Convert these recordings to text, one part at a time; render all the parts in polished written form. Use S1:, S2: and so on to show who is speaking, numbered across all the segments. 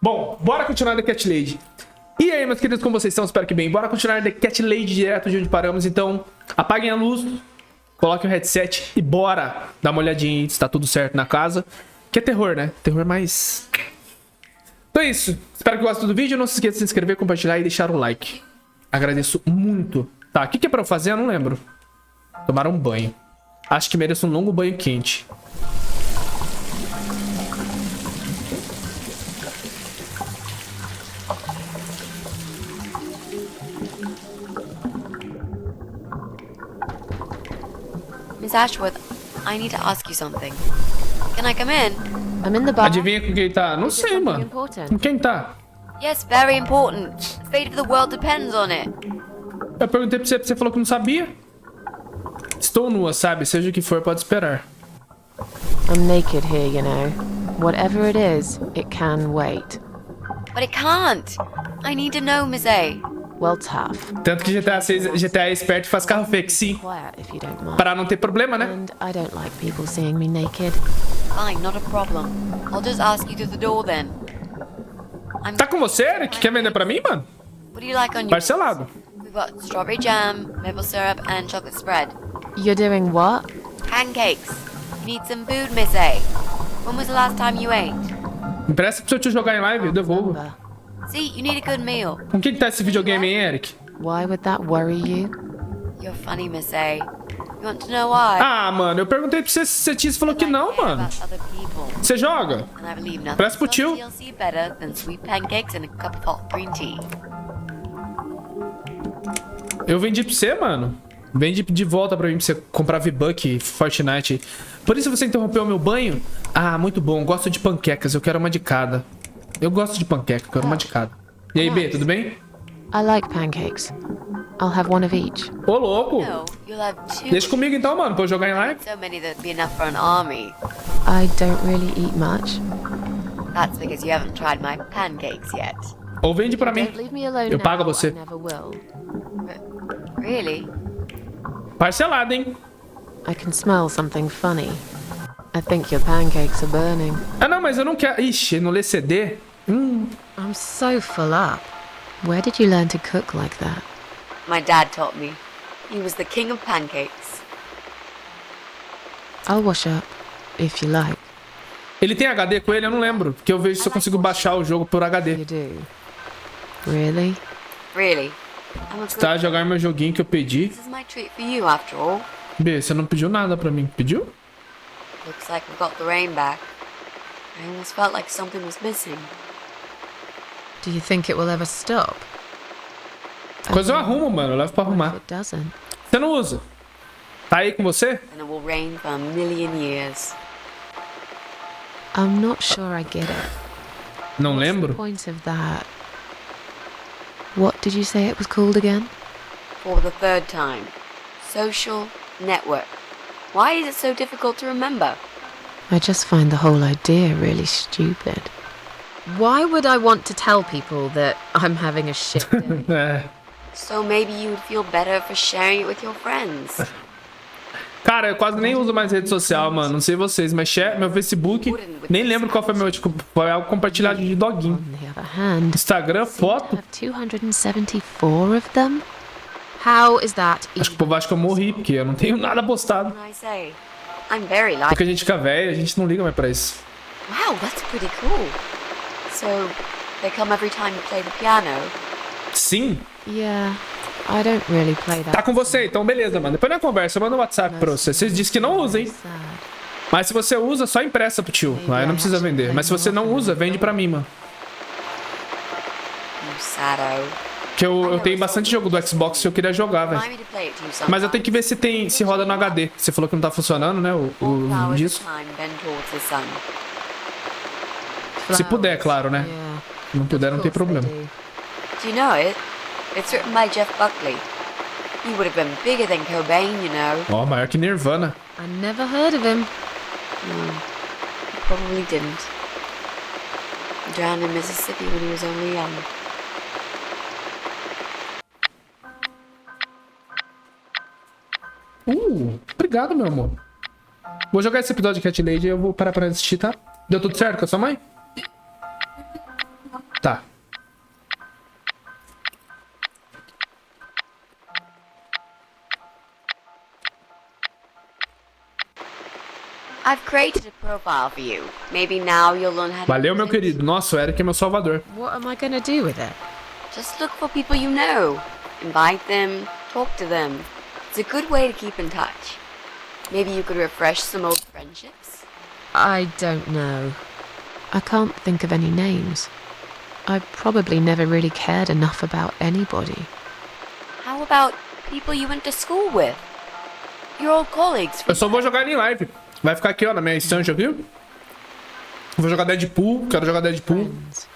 S1: Bom, bora continuar The Cat Lady. E aí, meus queridos, como vocês estão? Espero que bem. Bora continuar The Cat Lady direto de onde paramos. Então, apaguem a luz, coloquem o headset e bora dar uma olhadinha se tá tudo certo na casa. Que é terror, né? Terror mais... Então é isso. Espero que gostem do vídeo. Não se esqueça de se inscrever, compartilhar e deixar o like. Agradeço muito. Tá, o que é pra eu fazer? Eu não lembro. Tomar um banho. Acho que mereço um longo banho quente.
S2: Miss Ashworth, I need to ask you something. Can I come in?
S3: I'm in the bar.
S1: Adivinha com quem tá? Não sei, mano. Com quem tá?
S2: Yes, very important. The fate of the world depends on it.
S1: Eu perguntei pra você falou que não sabia. Estou nua, sabe? Seja o que for, pode esperar.
S3: I'm naked here, you know. Whatever it is, it can wait.
S2: But it can't. I need to know, Miss A.
S3: Well, tough.
S1: Tanto que GTA é esperto e faz carro fake, sim.
S3: Quiet if you don't mind.
S1: Para não ter problema, né?
S3: And I don't like people seeing me naked.
S2: Fine, not a problem. I'll just ask you through the door then.
S1: Tá com você, Eric? Quer vender pra mim, mano?
S2: What do you like on yours?
S1: Parcelado.
S2: We've got strawberry jam, maple syrup, and chocolate spread.
S3: You're doing what?
S2: Pancakes. You need some food, Miss A. When was the last time you ate?
S1: Empresta pra eu te jogar em live, eu devolvo.
S2: See, you need a good meal.
S1: Com quem que tá esse videogame, hein, Eric?
S3: Why would that worry you?
S2: You're funny, Miss A. You want to know why?
S1: Ah, mano, eu perguntei pra você se você tinha e falou que não, mano. Você joga? Presta pro tio.
S2: Better than sweet pancakes and a cup of hot green tea.
S1: Eu vendi pra você, mano. Vendi de volta pra mim pra você comprar V-Buck, Fortnite. Por isso você interrompeu o meu banho? Ah, muito bom. Gosto de panquecas. Eu quero uma de cada. Eu gosto de panqueca. Eu quero uma de cada. E aí, B, tudo bem?
S3: I like pancakes. I'll have one of each.
S1: Ô, louco.
S2: No, you'll have two.
S1: Deixa comigo então, mano, pra eu jogar em live.
S2: So many that'd be enough for an army.
S3: I don't really eat much.
S2: That's because you haven't tried my pancakes yet.
S1: Ou vende pra mim.
S3: Don't leave me alone
S1: Eu
S3: now.
S1: pago a você.
S3: I never will.
S2: Really?
S1: Parcelado, hein?
S3: I can smell something funny. I think your pancakes are burning.
S1: Ah, não, mas eu não quero... Ixi, não lê CD?
S3: I'm so full up. Where did you learn to cook like that?
S2: My dad taught me. He was the king of pancakes.
S3: I'll wash up, if you like.
S1: Ele tem HD com ele? Eu não lembro. Porque eu vejo se eu consigo baixar o jogo por HD.
S3: You do? Really?
S2: Really? I'm a good...
S1: Tá, jogar meu joguinho que eu pedi.
S2: This is my treat for you, after all.
S1: B, você não pediu nada pra mim. Pediu?
S2: Looks like we got the rain back. I almost felt like something was missing.
S3: Do you think it will ever stop?
S1: Coisa eu arrumo, mano. Eu levo pra
S3: What if
S1: arrumar.
S3: it doesn't?
S1: Você não usa? Tá aí com você?
S2: And it will rain for a million years.
S3: I'm not sure I get it.
S1: Não
S3: What's the
S1: lembro.
S3: point of that? What did you say it was called again?
S2: For the third time. Social network. Why is it so difficult to remember?
S3: I just find the whole idea really stupid. Why would I want to tell people that I'm having a shit day?
S1: É.
S2: So maybe you would feel better for sharing it with your friends.
S1: Cara, eu quase nem uso mais rede social, mano. Não sei vocês, mas meu Facebook... Nem lembro qual foi meu... Tipo, foi algo compartilhado de doguinho.
S3: On the other hand,
S1: Instagram,
S3: seem to
S1: foto.
S3: have 274 of them? How is that
S1: Acho que o povo acha que eu morri, porque eu não tenho nada postado.
S2: When I say, I'm very like...
S1: Porque a gente fica velho, a gente não liga mais pra isso.
S2: Wow, that's pretty cool. So, they come every time you play the piano?
S1: Sim.
S3: Yeah, I don't really play that.
S1: Tá com você, então beleza, mano. Depois na conversa, eu mando um WhatsApp pra você. Vocês dizem que não usa, hein?
S3: Sad.
S1: Mas se você usa, só empresta pro tio. Aí não precisa vender. Mas se você não usa, vende pra mim, mano.
S2: You sado.
S1: Porque eu tenho bastante jogo do Xbox que eu queria jogar, velho.
S2: Remind me to play it to you sometime.
S1: Mas eu tenho que ver se roda no HD. Você falou que não tá funcionando, né? O
S2: Flowers
S1: disco.
S2: of time bend towards the sun.
S1: Se puder, claro, né?
S3: Yeah,
S1: Se não puder, não tem
S3: of course
S1: problema.
S3: they do.
S2: Do you know it? It's written by Jeff Buckley. He would have been bigger than Cobain, you know.
S1: Ó, maior que Nirvana.
S3: I never heard of him.
S2: He probably didn't. He drowned in Mississippi when he was only young.
S1: Obrigado, meu amor. Vou jogar esse episódio de Cat Lady e eu vou parar pra assistir, tá? Deu tudo certo com a sua mãe? Tá.
S2: I've created a profile for you. Maybe now you'll learn how to
S1: Valeu, meu
S2: use it.
S1: querido. Nossa, o Eric é meu salvador.
S3: What am I gonna do with it?
S2: Just look for people you know. Invite them, talk to them. It's a good way to keep in touch. Maybe you could refresh some old friendships.
S3: I don't know. I can't think of any names. I probably never really cared enough about anybody.
S2: How about people you went to school with? Your old colleagues.
S1: Eu só vou jogar ele em live. Vai ficar aqui, ó, na minha estante aqui. Vou jogar Deadpool. Quero jogar Deadpool.
S3: Friends.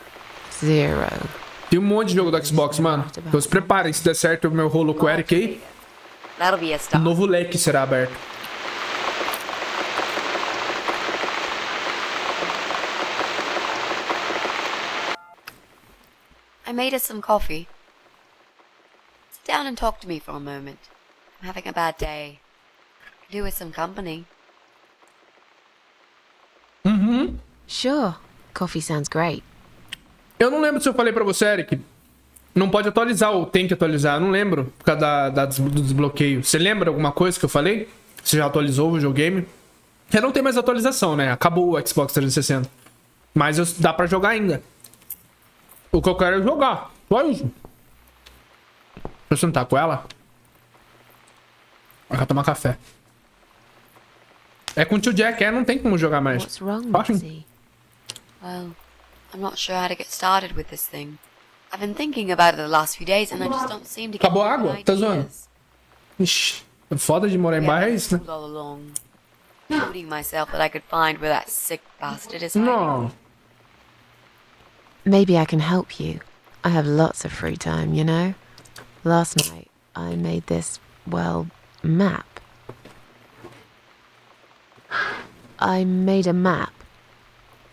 S3: Zero.
S1: Tem um monte de jogo do Xbox, mano. Então se preparem. Se der certo o meu rolo com o Eric aí,
S2: That'll be a
S1: um
S2: start.
S1: novo leque será aberto.
S2: I made us some coffee. Sit down and talk to me for a moment. I'm having a bad day. Could do with some company.
S3: Sure. Coffee sounds great.
S1: Eu não lembro se eu falei pra você, Eric. Não pode atualizar ou tem que atualizar. Eu não lembro por causa do desbloqueio. Você lembra alguma coisa que eu falei? Você já atualizou o videogame? Já não tem mais atualização, né? Acabou o Xbox 360. Mas dá pra jogar ainda. O que eu quero é jogar. Só isso. Deixa eu sentar com ela. Vai tomar café. É com o tio Jack, não tem como jogar mais.
S3: What's wrong,
S1: Fácil.
S3: Missy?
S2: Well, I'm not sure how to get started with this thing. I've been thinking about it the last few days and I just don't seem to get
S1: Acabou a
S2: any
S1: água? Tá zoando?
S2: ideas.
S1: Ixi, é foda de morar em bairro, é isso, né?
S2: All along, including myself that I could find where that sick bastard is hiding.
S1: Não.
S3: Maybe I can help you. I have lots of free time, you know? Last night, I made this, well, map. I made a map.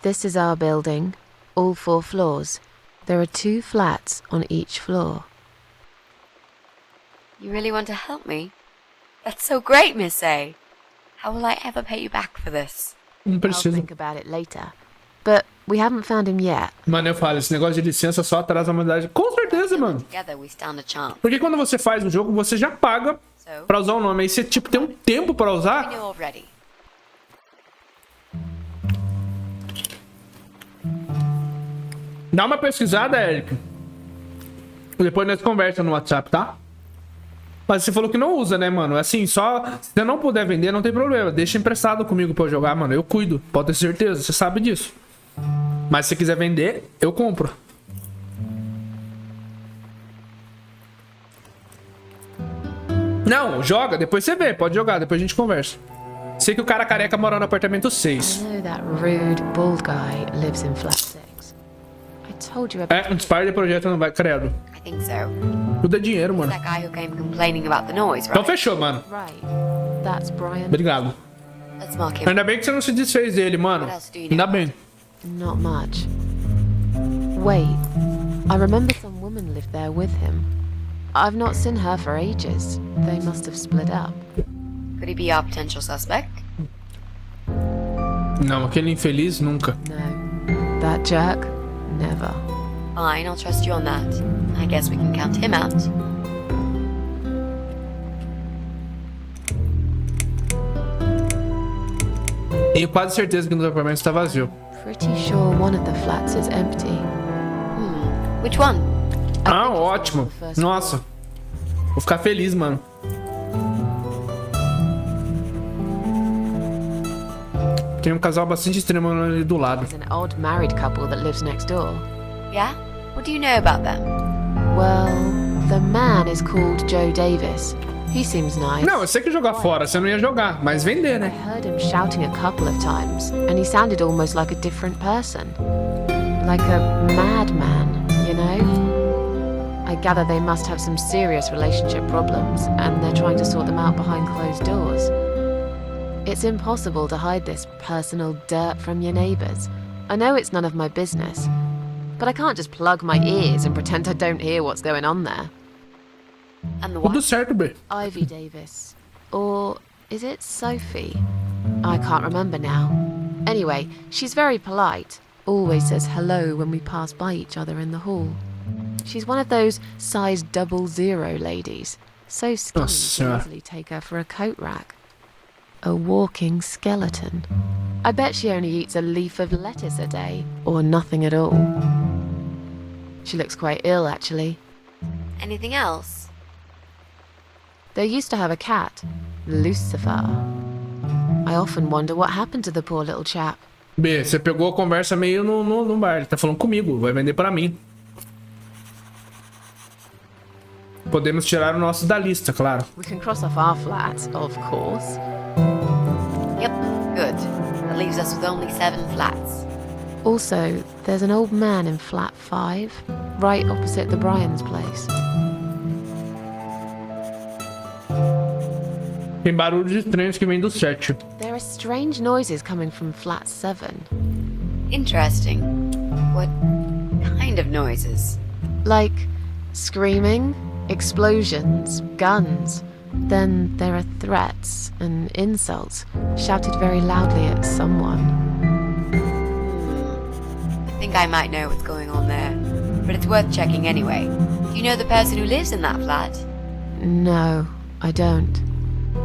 S3: This is our building, all 4 floors. There are 2 flats on each floor.
S2: You really want to help me? That's so great, Miss A. How will I ever pay you back for this?
S1: Não
S3: I'll
S1: precisa.
S3: think about it later. But we haven't found him yet.
S1: Mano, eu falo, esse negócio de licença só atrasa a humanidade. Com certeza, mano.
S2: Together we stand a chance.
S1: Porque quando você faz o jogo, você já paga
S2: So,
S1: pra usar o nome. Aí você, tipo, tem um tempo pra
S2: I
S1: usar.
S2: know already.
S1: Dá uma pesquisada, Eric. Depois nós conversa no WhatsApp, tá? Mas você falou que não usa, né, mano? Assim, só... Se você não puder vender, não tem problema. Deixa emprestado comigo pra eu jogar, mano. Eu cuido. Pode ter certeza. Você sabe disso. Mas se você quiser vender, eu compro. Não, joga. Depois você vê. Pode jogar. Depois a gente conversa. Sei que o cara careca mora no apartamento
S3: I
S1: 6.
S3: know that rude, bald guy lives in flat 6. I told you about
S1: Um disparo de projeto não vai... Credo.
S2: I think so.
S1: Tudo é dinheiro, mano.
S2: That guy who came complaining about the noise,
S1: Então
S2: right?
S1: fechou, mano.
S3: Right. That's Brian.
S1: Obrigado.
S2: Let's mark him.
S1: Ainda bem que você não se desfez dele, mano. Ainda bem.
S3: Not much. Wait. I remember some woman lived there with him. I've not seen her for ages. They must have split up.
S2: Could he be our potential suspect?
S1: Não, aquele infeliz nunca.
S3: No. That jerk? Never.
S2: Fine, I'll trust you on that. I guess we can count him out.
S1: Tenho quase certeza que no apartamento está vazio.
S3: Pretty sure one of the flats is empty.
S2: Which one?
S1: Ah, ótimo. Nossa. Vou ficar feliz, mano. Tem um casal bastante extremo ali do lado.
S3: There's an odd married couple that lives next door.
S2: Yeah? What do you know about them?
S3: Well, the man is called Joe Davis. He seems nice.
S1: Não, eu sei que jogar fora, você não ia jogar, mas vender,
S3: I
S1: né?
S3: heard him shouting a couple of times, and he sounded almost like a different person. Like a madman, you know? I gather they must have some serious relationship problems, and they're trying to sort them out behind closed doors. It's impossible to hide this personal dirt from your neighbours. I know it's none of my business, but I can't just plug my ears and pretend I don't hear what's going on there.
S2: And the
S1: Tudo
S2: wife?
S1: certo, B.
S3: Ivy Davis. Or is it Sophie? I can't remember now. Anyway, she's very polite. always says hello when we pass by each other in the hall. She's one of those size 00 ladies, so skinny you can easily take her for a coat rack. A walking skeleton. I bet she only eats a leaf of lettuce a day, or nothing at all. She looks quite ill, actually.
S2: Anything else?
S3: They used to have a cat, Lucifer. I often wonder what happened to the poor little chap.
S1: B, você pegou a conversa meio no bar. Ele tá falando comigo, vai vender pra mim. Podemos tirar o nosso da lista, claro.
S3: We can cross off our flat, of course.
S2: Yep, good. That leaves us with only 7 flats.
S3: Also, there's an old man in flat 5, right opposite the Bryans' place.
S1: Tem barulhos estranhos que vêm do 7.
S3: There are strange noises coming from flat 7.
S2: Interesting. What kind of noises?
S3: Like screaming, explosions, guns. Then there are threats and insults shouted very loudly at someone.
S2: I think I might know what's going on there, but it's worth checking anyway. Do you know the person who lives in that flat?
S3: No, I don't.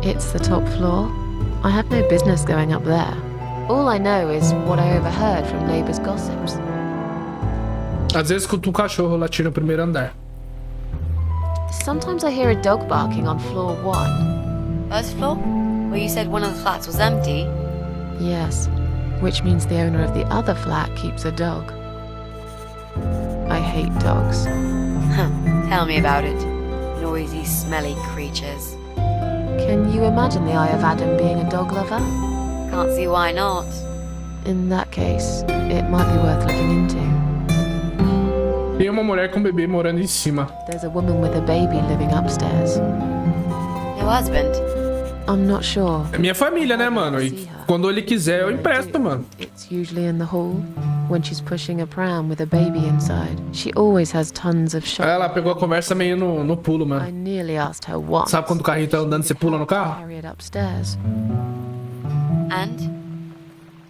S3: It's the top floor. I have no business going up there. All I know is what I overheard from neighbors' gossips.
S1: Às vezes escuto um cachorro latir no primeiro andar.
S3: Sometimes I hear a dog barking on floor 1.
S2: First floor? Where you said one of the flats was empty?
S3: Yes, which means the owner of the other flat keeps a dog. I hate dogs.
S2: Tell me about it. Noisy, smelly creatures.
S3: Can you imagine the Eye of Adam being a dog lover?
S2: Can't see why not.
S3: In that case, it might be worth looking into.
S1: Tem uma mulher com um bebê morando em cima.
S3: There's a woman with a baby living upstairs.
S2: No husband?
S3: I'm not sure.
S1: É minha família, né, mano? E quando ele quiser, eu empresto, mano.
S3: It's usually in the hall, when she's pushing a pram with a baby inside. She always has tons of shopping.
S1: Ela pegou a conversa meio no pulo,
S3: I
S1: mano.
S3: nearly asked her once.
S1: Sabe quando o carrinho tá andando e você pula no carro?
S3: Carry it upstairs.
S2: And?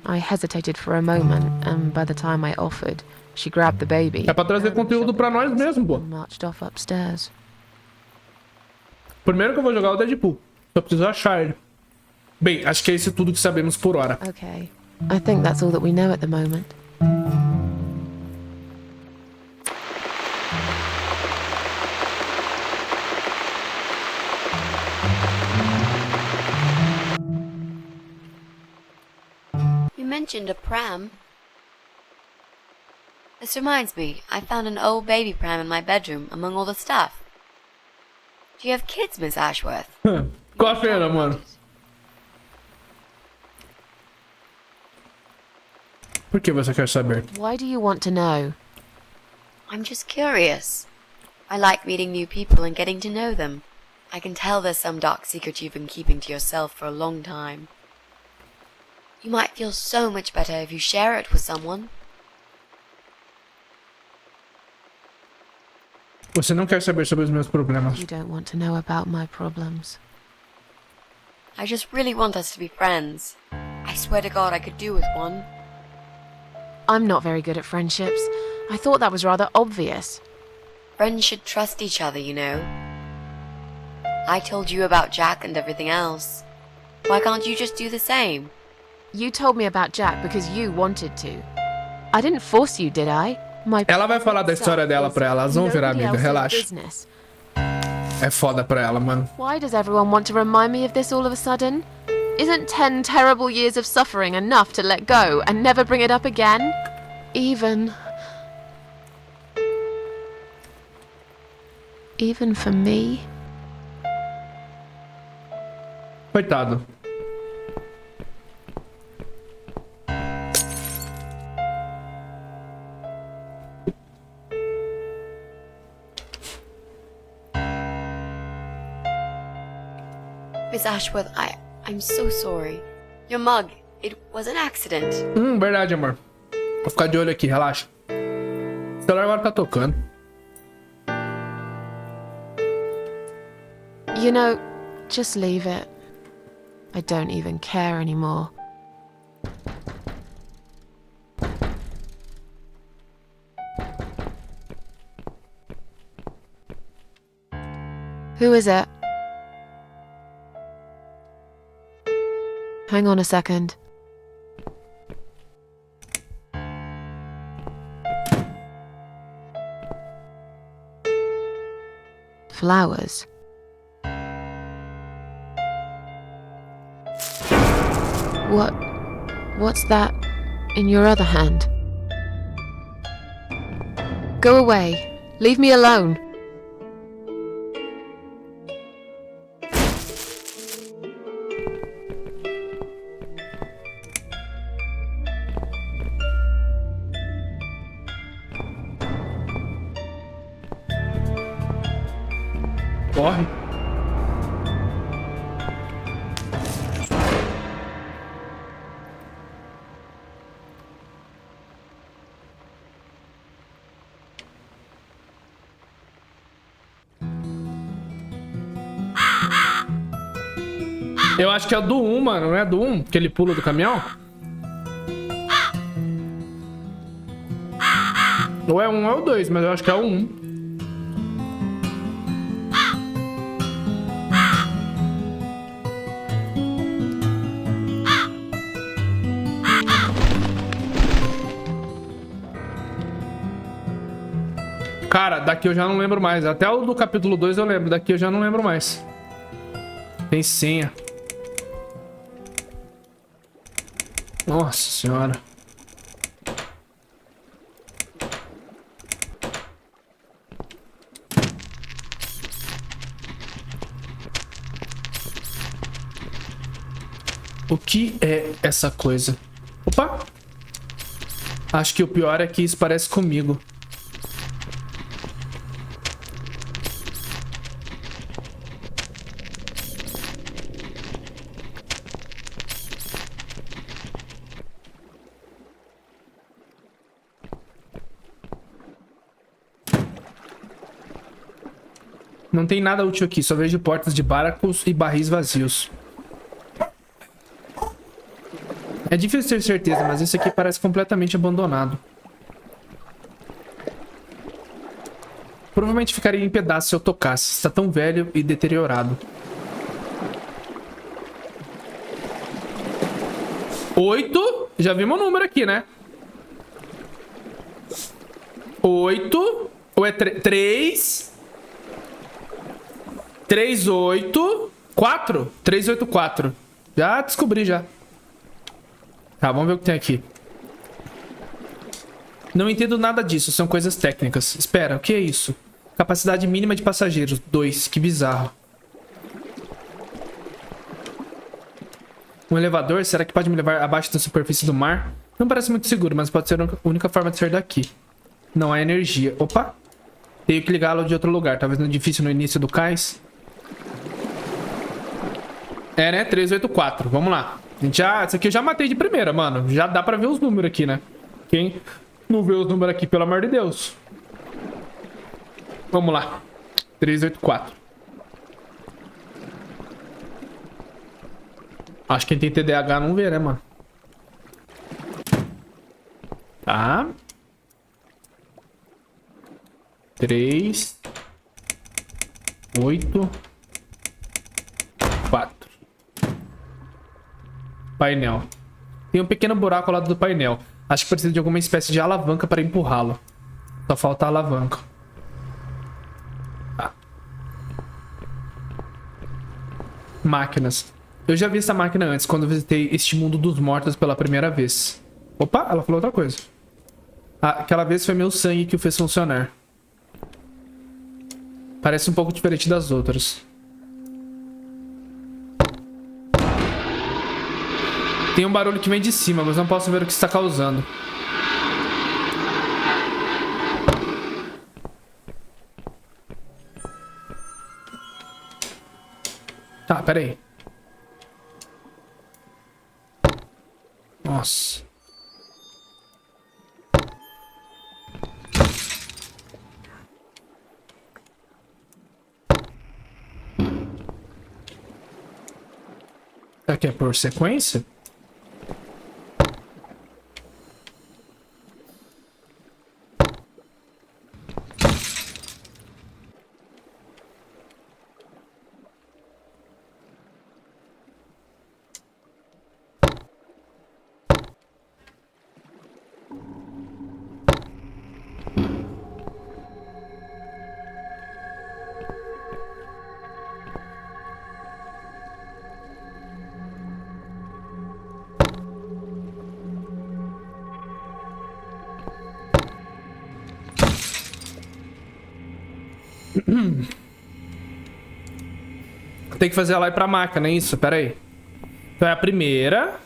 S3: I hesitated for a moment, and by the time I offered, she grabbed the baby.
S1: É pra trazer conteúdo pra nós mesmo, pô.
S3: And marched off upstairs.
S1: Primeiro que eu vou jogar o Deadpool. Só preciso achar ele. Bem, acho que é isso tudo que sabemos por hora.
S3: Okay, I think that's all that we know at the moment.
S2: You mentioned a pram. This reminds me, I found an old baby pram in my bedroom among all the stuff. Do you have kids, Miss Ashworth?
S1: Qual a pena, mano? Por que você quer saber?
S3: Why do you want to know?
S2: I'm just curious. I like meeting new people and getting to know them. I can tell there's some dark secret you've been keeping to yourself for a long time. You might feel so much better if you share it with someone.
S1: Você não quer saber sobre os meus problemas.
S3: You don't want to know about my problems.
S2: I just really want us to be friends. I swear to God I could do with one.
S3: I'm not very good at friendships. I thought that was rather obvious.
S2: Friends should trust each other, you know. I told you about Jack and everything else. Why can't you just do the same?
S3: You told me about Jack because you wanted to. I didn't force you, did I?
S1: Ela vai falar da história dela pra ela. Elas vão virar amiga, relaxa. É foda pra ela, mano.
S3: Why does everyone want to remind me of this all of a sudden? Isn't 10 terrible years of suffering enough to let go and never bring it up again? Even for me?
S1: Coitado.
S2: Miss Ashworth, I'm so sorry. Your mug, it was an accident.
S1: Verdade, amor. Vou ficar de olho aqui, relaxa. O celular agora tá tocando.
S3: You know, just leave it. I don't even care anymore. Who is it? Hang on a second. Flowers. What's that in your other hand? Go away. Leave me alone.
S1: Corre. Eu acho que é o do 1, mano. Não é do 1? Que ele pula do caminhão? Ou é um ou é o 2, mas eu acho que é o 1. Cara, daqui eu já não lembro mais. Até o do capítulo 2 eu lembro. Daqui eu já não lembro mais. Tem senha. Nossa senhora. O que é essa coisa? Opa! Acho que o pior é que isso parece comigo. Não tem nada útil aqui, só vejo portas de barcos e barris vazios. É difícil ter certeza, mas esse aqui parece completamente abandonado. Provavelmente ficaria em pedaços se eu tocasse. Está tão velho e deteriorado. 8. Já vimos o número aqui, né? 8. Ou é 3? 3, 8. 4? 3, 8, 4. Já descobri, já. Tá, vamos ver o que tem aqui. Não entendo nada disso, são coisas técnicas. Espera, o que é isso? Capacidade mínima de passageiros, 2. Que bizarro. Um elevador? Será que pode me levar abaixo da superfície do mar? Não parece muito seguro, mas pode ser a única forma de sair daqui. Não há energia. Opa! Tenho que ligá-lo de outro lugar. Talvez no edifício no início do cais. É, né? 384. Vamos lá. A gente já... Essa aqui eu já matei de primeira, mano. Já dá pra ver os números aqui, né? Quem não vê os números aqui, pelo amor de Deus. Vamos lá. 384. Acho que quem tem TDAH não vê, né, mano? Tá. 3, 8, 4. Painel. Tem um pequeno buraco ao lado do painel. Acho que precisa de alguma espécie de alavanca para empurrá-lo. Só falta a alavanca. Tá. Máquinas. Eu já vi essa máquina antes, quando visitei este mundo dos mortos pela primeira vez. Opa, ela falou outra coisa. Aquela vez foi meu sangue que o fez funcionar. Parece um pouco diferente das outras. Tem um barulho que vem de cima, mas não posso ver o que está causando. Tá, pera aí. Nossa. Será que é por sequência? Tem que fazer ela ir pra máquina, é isso? Pera aí. Então é a primeira.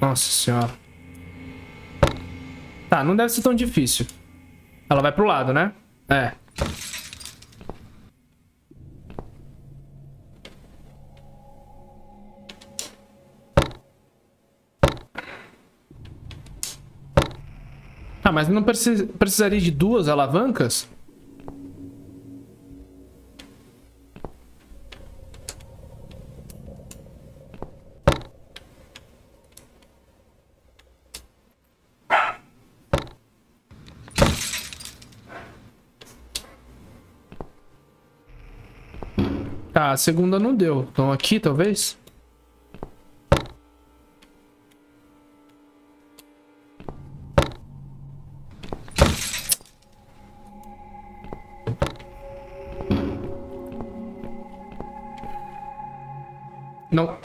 S1: Nossa senhora. Tá, não deve ser tão difícil. Ela vai pro lado, né? É. Ah, mas não precisaria de duas alavancas? Tá, a segunda não deu. Então aqui, talvez? Não.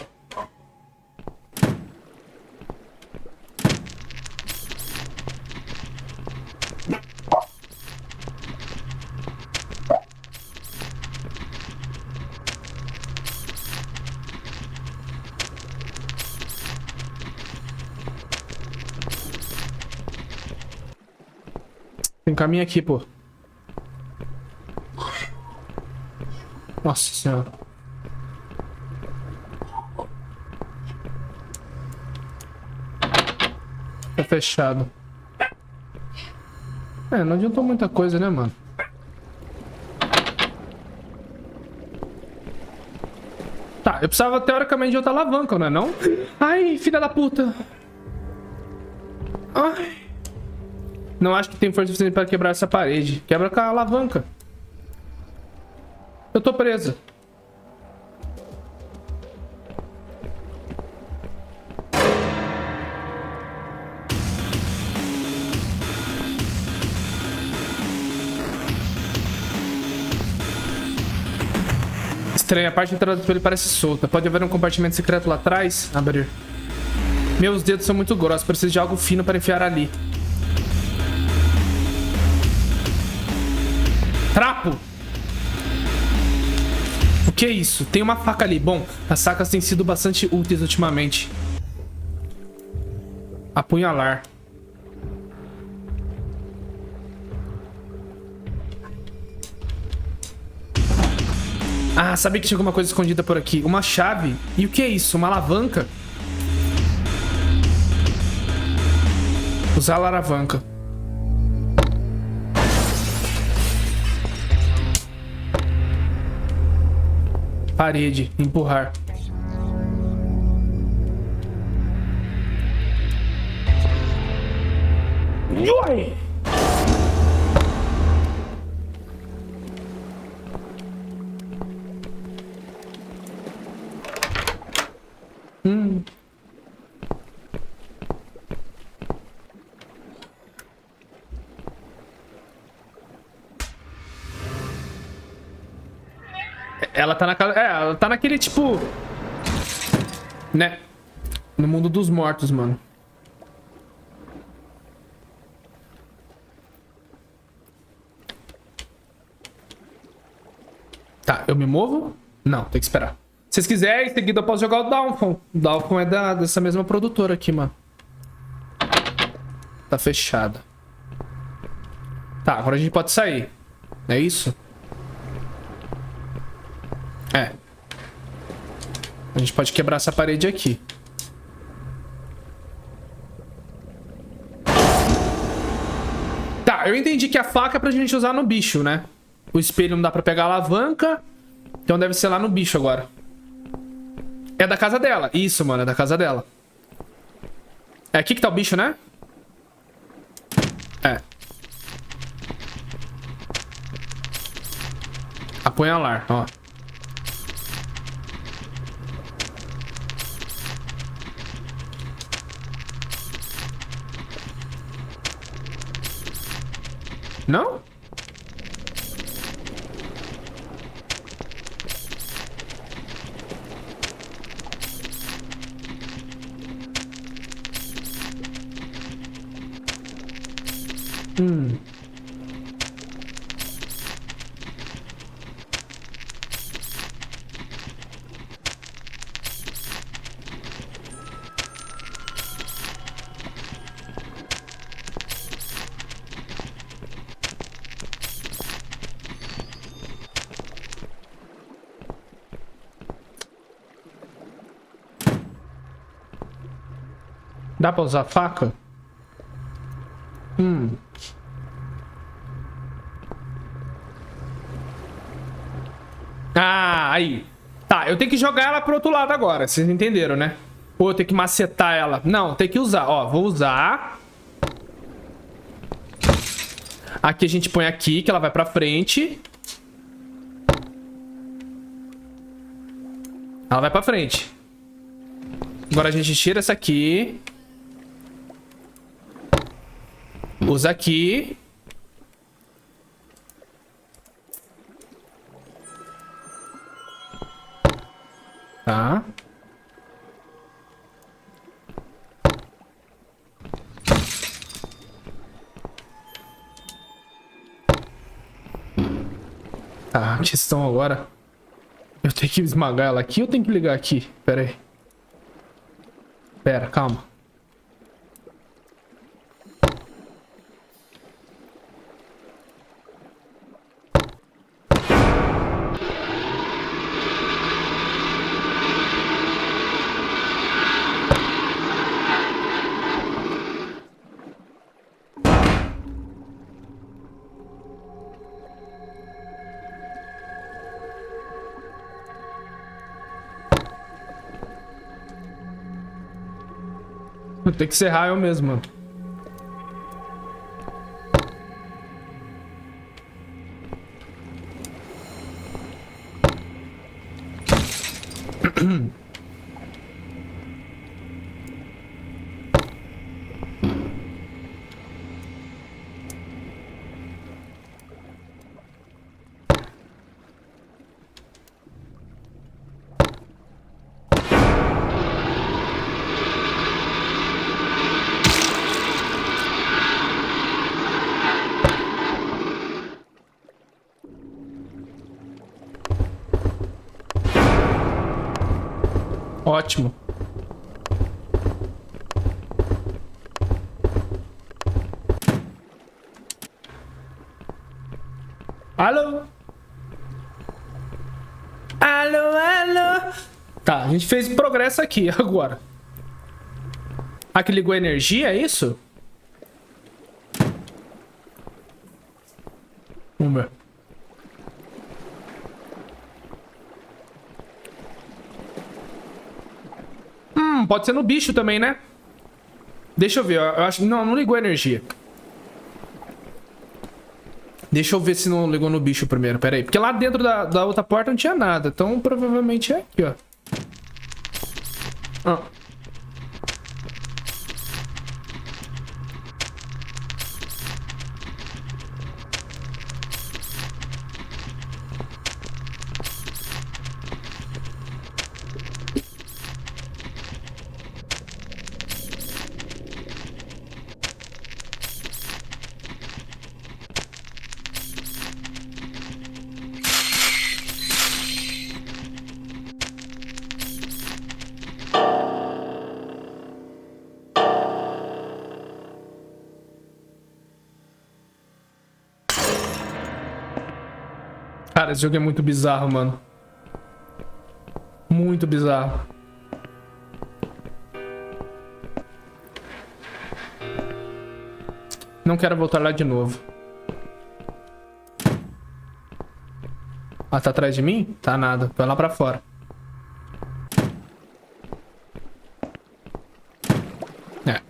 S1: Tem caminho aqui, pô. Nossa senhora. Tá fechado. É, não adiantou muita coisa, né, mano? Tá, eu precisava teoricamente de outra alavanca, não é não? Ai, filha da puta. Ai. Não acho que tem força suficiente para quebrar essa parede. Quebra com a alavanca. Eu tô presa. Estranha, a parte de entrada do espelho parece solta. Pode haver um compartimento secreto lá atrás? Abrir. Meus dedos são muito grossos. Preciso de algo fino para enfiar ali. Trapo! O que é isso? Tem uma faca ali. Bom, as facas têm sido bastante úteis ultimamente. Apunhalar. Ah, sabia que tinha alguma coisa escondida por aqui. Uma chave. E o que é isso? Uma alavanca? Usar a alavanca. Parede. Empurrar. Ui! Ela tá naquela... É, ela tá naquele tipo... Né? No mundo dos mortos, mano. Tá, eu me movo? Não, tem que esperar. Se vocês quiserem, em seguida eu posso jogar o Downfall. O Downfall é dessa mesma produtora aqui, mano. Tá fechada. Tá, agora a gente pode sair. É isso? É. A gente pode quebrar essa parede aqui. Tá, eu entendi que a faca é pra gente usar no bicho, né? O espelho não dá pra pegar a alavanca. Então deve ser lá no bicho agora. É da casa dela. Isso, mano, é da casa dela. É aqui que tá o bicho, né? É. Apunhalar, ó. Não? Dá pra usar faca? Ah, aí. Tá, eu tenho que jogar ela pro outro lado agora. Vocês entenderam, né? Ou eu tenho que macetar ela. Não, tem que usar. Ó, vou usar. Aqui a gente põe aqui, que ela vai pra frente. Ela vai pra frente. Agora a gente tira essa aqui. Usa aqui. Tá. Tá, a questão agora... Eu tenho que esmagar ela aqui ou tenho que ligar aqui? Pera aí. Pera, calma. Tem que serrar eu mesmo, mano. Ótimo. Alô? Alô, alô? Tá, a gente fez progresso aqui agora. Aqui ligou a energia, é isso? Vamos ver. Pode ser no bicho também, né? Deixa eu ver, eu acho... Não ligou a energia. Deixa eu ver se não ligou no bicho primeiro, pera aí. Porque lá dentro da outra porta não tinha nada. Então provavelmente é aqui, ó. Ah. Cara, esse jogo é muito bizarro, mano. Muito bizarro. Não quero voltar lá de novo. Ah, tá atrás de mim? Tá nada. Vai lá pra fora. É.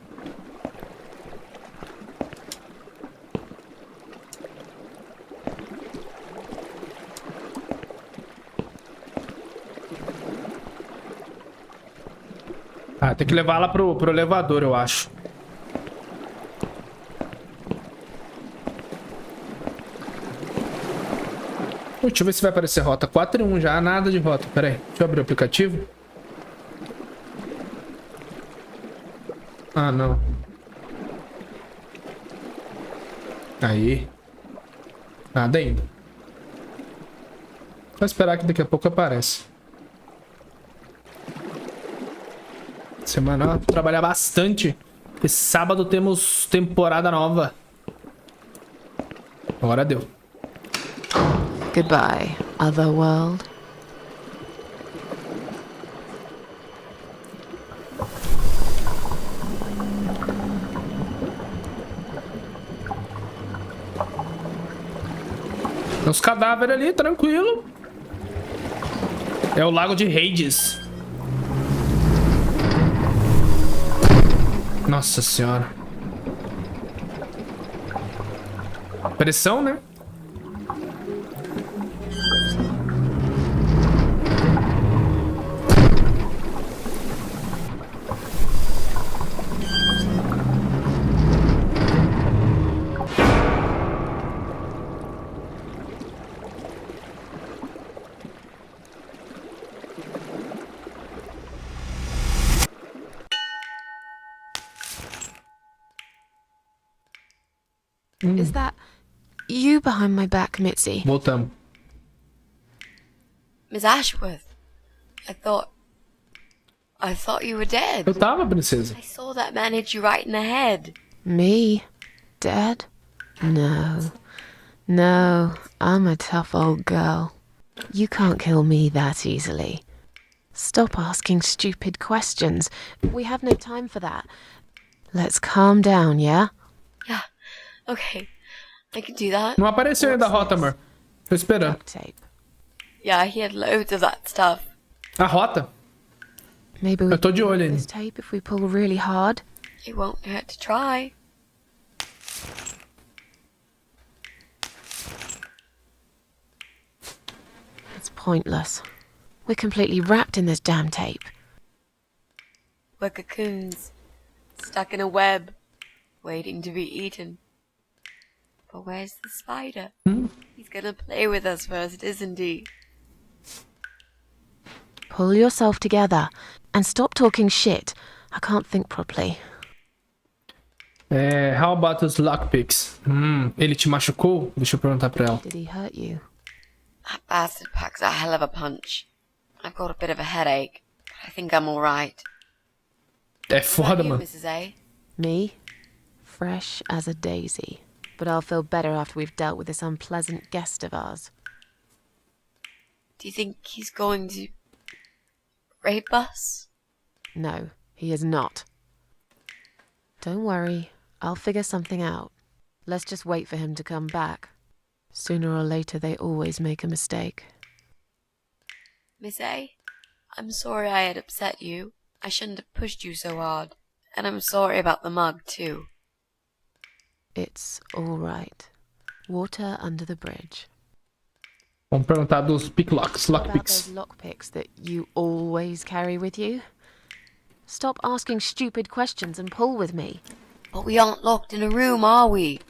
S1: Ah, tem que levar ela pro elevador, eu acho. Deixa eu ver se vai aparecer rota 4 e 1 já. Nada de rota. Pera aí. Deixa eu abrir o aplicativo. Ah, não. Aí. Nada ainda. Vou esperar que daqui a pouco aparece. Semana, vou trabalhar bastante. Esse sábado temos temporada nova. Agora deu.
S3: Goodbye, Otherworld.
S1: Tem uns cadáveres ali, tranquilo. É o lago de Hades. Nossa senhora. Pressão, né?
S3: Is that you behind my back, Mitzi?
S1: Voltamos.
S2: Miss Ashworth, I thought you were dead.
S1: Eu tava, princesa.
S2: I saw that man hit you right in the head.
S3: Me? Dead? No. No, I'm a tough old girl. You can't kill me that easily. Stop asking stupid questions. We have no time for that. Let's calm down, yeah?
S2: Yeah, okay, I can do that.
S1: Não apareceu ainda a
S3: What's
S1: rota,
S3: this?
S1: amor. Tô esperando.
S3: Duct tape.
S2: Yeah, he had loads of that stuff.
S1: A rota?
S3: Maybe we
S1: Eu tô de
S3: can
S1: olho
S3: cut
S1: ainda.
S3: this tape if we pull really hard.
S2: It won't hurt to try.
S3: It's pointless. We're completely wrapped in this damn tape.
S2: We're cocoons, stuck in a web, waiting to be eaten. But where's the spider? He's gonna play with us first, isn't he?
S3: Pull yourself together and stop talking shit. I can't think properly.
S1: How about those lockpicks? Ele te machucou? Deixa eu perguntar pra ela.
S3: Did he hurt you?
S2: That bastard packs a hell of a punch. I've got a bit of a headache, but I think I'm alright.
S1: É foda,
S2: You,
S1: mano.
S2: Mrs. A?
S3: Me? Fresh as a daisy. But I'll feel better after we've dealt with this unpleasant guest of ours.
S2: Do you think he's going to rape us?
S3: No, he is not. Don't worry, I'll figure something out. Let's just wait for him to come back. Sooner or later, they always make a mistake.
S2: Miss A? I'm sorry I had upset you. I shouldn't have pushed you so hard. And I'm sorry about the mug, too.
S3: It's all right. Water under the bridge.
S1: Vamos perguntar dos picklocks,
S3: What about those
S1: lockpicks.
S3: lockpicks that you always carry with you? Stop asking stupid questions and pull with me.
S2: But we aren't locked in a room, are we?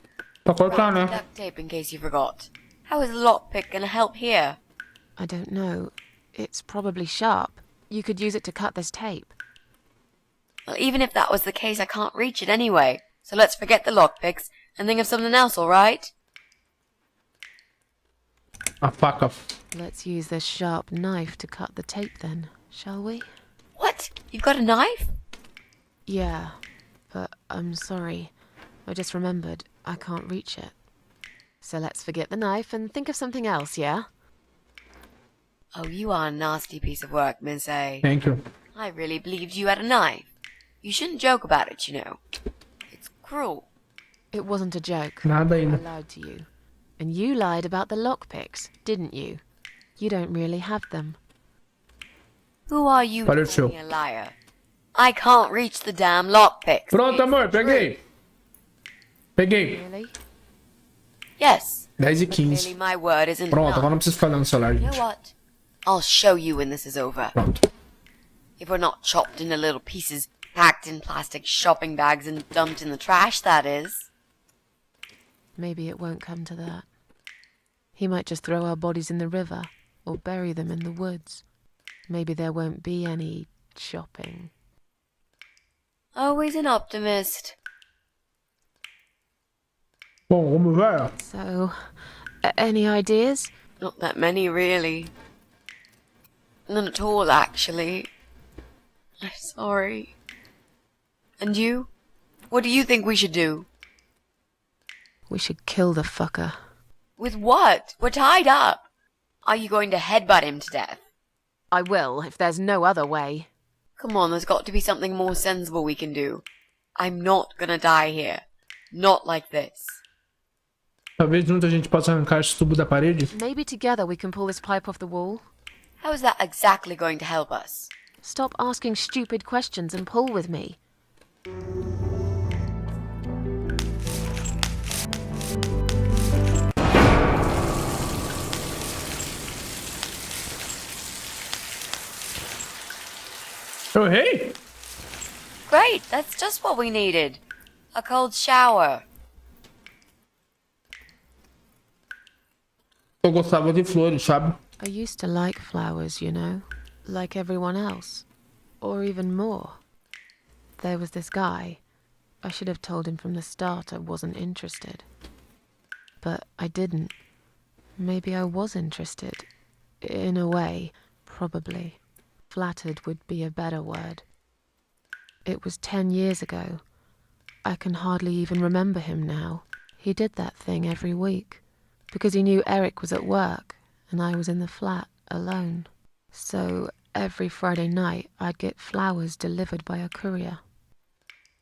S1: Pra cortar,
S2: Right,
S1: né?
S2: duct tape in case you forgot. How is a lockpick gonna help here?
S3: I don't know. It's probably sharp. You could use it to cut this tape.
S2: Well, even if that was the case, I can't reach it anyway. So let's forget the lockpicks and think of something else, alright?
S1: A faca.
S3: Let's use this sharp knife to cut the tape then, shall we?
S2: What? You've got a knife?
S3: Yeah, but I'm sorry. I just remembered I can't reach it. So let's forget the knife and think of something else, yeah?
S2: Oh, you are a nasty piece of work, Miss A.
S1: Thank you.
S2: I really believed you had a knife. You shouldn't joke about it, you know. It's cruel.
S3: It wasn't a joke.
S1: Nada
S3: I
S1: ainda.
S3: lied to you. And you lied about the lockpicks, didn't you? You don't really have them.
S2: Who are you
S1: Para o
S2: to
S1: show.
S2: call me a liar? I can't reach the damn lockpicks.
S1: Pronto,
S2: It's
S1: amor.
S2: the
S1: Peguei.
S2: truth.
S1: Peguei.
S3: Really?
S2: Yes.
S1: 10 e
S2: Clearly
S1: 15.
S2: my word isn't
S1: Pronto,
S2: enough.
S1: agora não preciso ficar olhando o celular,
S2: You know
S1: gente.
S2: what? I'll show you when this is over.
S1: Pronto.
S2: If we're not chopped into little pieces, packed in plastic shopping bags and dumped in the trash, that is.
S3: Maybe it won't come to that. He might just throw our bodies in the river or bury them in the woods. Maybe there won't be any shopping.
S2: Always an optimist.
S1: Bom, vamos ver.
S3: So, any ideas?
S2: Not that many, really. None at all, actually. I'm sorry. And you? What do you think we should do?
S3: We should kill the fucker.
S2: With what? We're tied up. Are you going to headbutt him to death?
S3: I will, if there's no other way.
S2: Come on, there's got to be something more sensible we can do. I'm not gonna die here. Not like this.
S1: Talvez junto a gente possa arrancar esse tubo da parede.
S3: Maybe together we can pull this pipe off the wall.
S2: How is that exactly going to help us?
S3: Stop asking stupid questions and pull with me.
S1: Oh, hey!
S2: Great, that's just what we needed. A cold shower.
S1: Eu gostava de flores, sabe?
S3: I used to like flowers, you know, like everyone else, or even more. There was this guy. I should have told him from the start I wasn't interested. But I didn't. Maybe I was interested. In a way, probably. Flattered would be a better word. It was 10 years ago. I can hardly even remember him now. He did that thing every week, because he knew Eric was at work, and I was in the flat, alone. So, every Friday night, I'd get flowers delivered by a courier.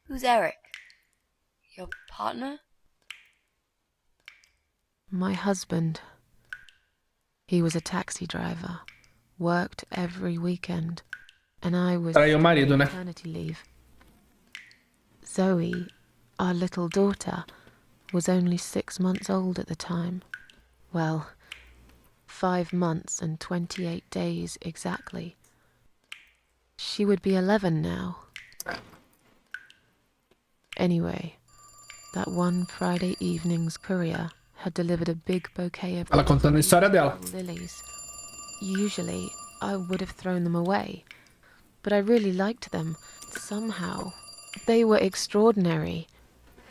S2: Who's Eric? Your partner?
S3: My husband. He was a taxi driver, worked every weekend, and I was
S1: Traiu o marido, né?
S3: maternity leave. Zoe, our little daughter, was only 6 months old at the time. Well, 5 months and 28 days exactly. She would be 11 now. Anyway, that one Friday evening's courier had delivered a big bouquet of
S1: Ela contando a história dela.
S3: lilies. Usually, I would have thrown them away, but I really liked them, somehow. They were extraordinary,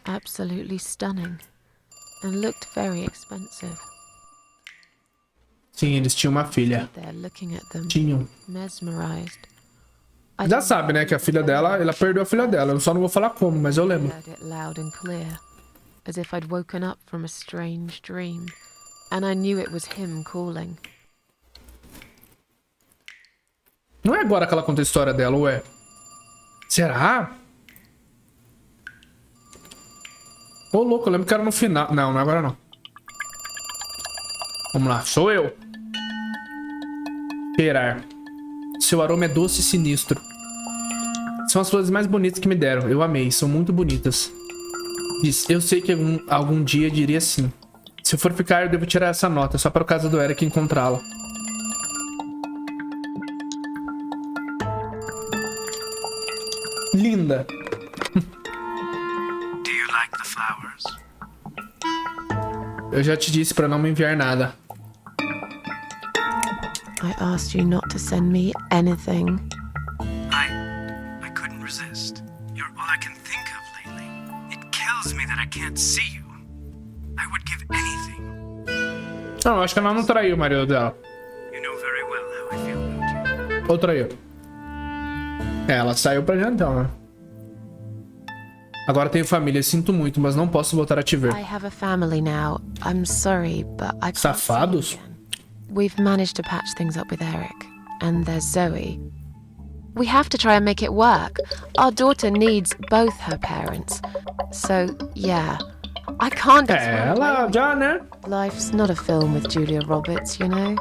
S3: absolutely stunning, and looked very expensive.
S1: Sim, eles tinham uma filha.
S3: There looking at them,
S1: Tinham.
S3: mesmerized. I
S1: Já sabe, né, que a filha dela, ela perdeu a filha dela. Eu só não vou falar como, mas eu lembro.
S3: heard it loud and clear, as if I'd woken up from a strange dream, and I knew it was him calling.
S1: Não é agora que ela conta a história dela, ué? Será? Ô, louco, eu lembro que era no final. Não, não é agora não. Vamos lá, sou eu. Cheirar. Seu aroma é doce e sinistro. São as flores mais bonitas que me deram. Eu amei, são muito bonitas. Diz, eu sei que algum dia diria sim. Se eu for ficar, eu devo tirar essa nota, só para o caso do Eric encontrá-la. Linda.
S4: Do you like the flowers?
S1: Eu já te disse para não me enviar nada.
S3: I asked you not to send me anything.
S4: I couldn't resist. You're all I can think of lately. It kills me that I can't see you. I would give anything.
S1: Não, acho que ela não traiu o marido dela.
S4: You know very well how I feel about you.
S1: Ou traiu? É, ela saiu pra jantão, né? Agora tenho família, sinto muito, mas não posso voltar a te ver.
S3: I have a family now. I'm sorry, but I can't see you
S1: Safados?
S3: again. We've managed to patch things up with Eric, and there's Zoe. We have to try and make it work. Our daughter needs both her parents. So, yeah. I can't just
S1: É,
S3: run away
S1: ela
S3: with
S1: já, né?
S3: it. Life's not a film with Julia Roberts, you know?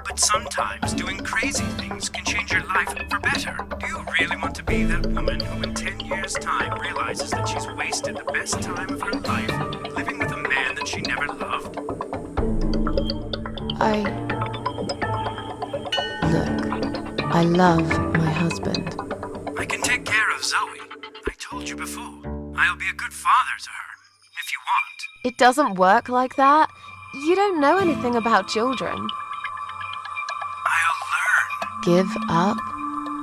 S4: But sometimes doing crazy things can change your life for better. Do you really want to be that woman who in 10 years' time realizes that she's wasted the best time of her life living with a man that she never loved?
S3: Look, I love my husband.
S4: I can take care of Zoe. I told you before. I'll be a good father to her, if you want.
S3: It doesn't work like that. You don't know anything about children.
S4: I'll learn.
S3: Give up?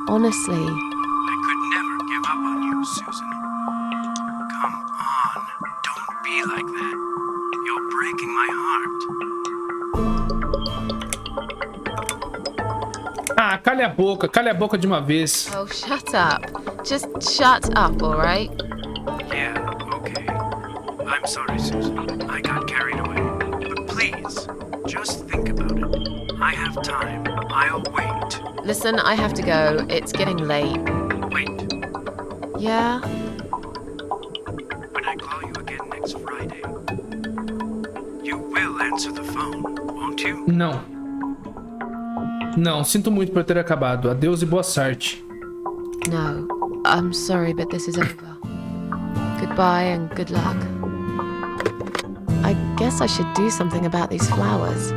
S3: Honestly,
S4: I could never give up on you, Susan. Come on, don't be like that. You're breaking my heart.
S1: Ah, calha a boca de uma vez.
S3: oh, shut up. Just shut up, all right?
S4: Yeah, okay. I'm sorry, Susan. I got carried away. But please, just think about it. I have time. I'll wait.
S3: Listen, I have to go. It's getting late.
S4: Wait.
S3: Yeah?
S4: When I call you again next Friday, answer the phone, won't you?
S1: Não. Não, sinto muito por ter acabado. Adeus e boa sorte.
S3: No, I'm sorry, but this is over. Goodbye and good luck. I guess I should do something about these flowers.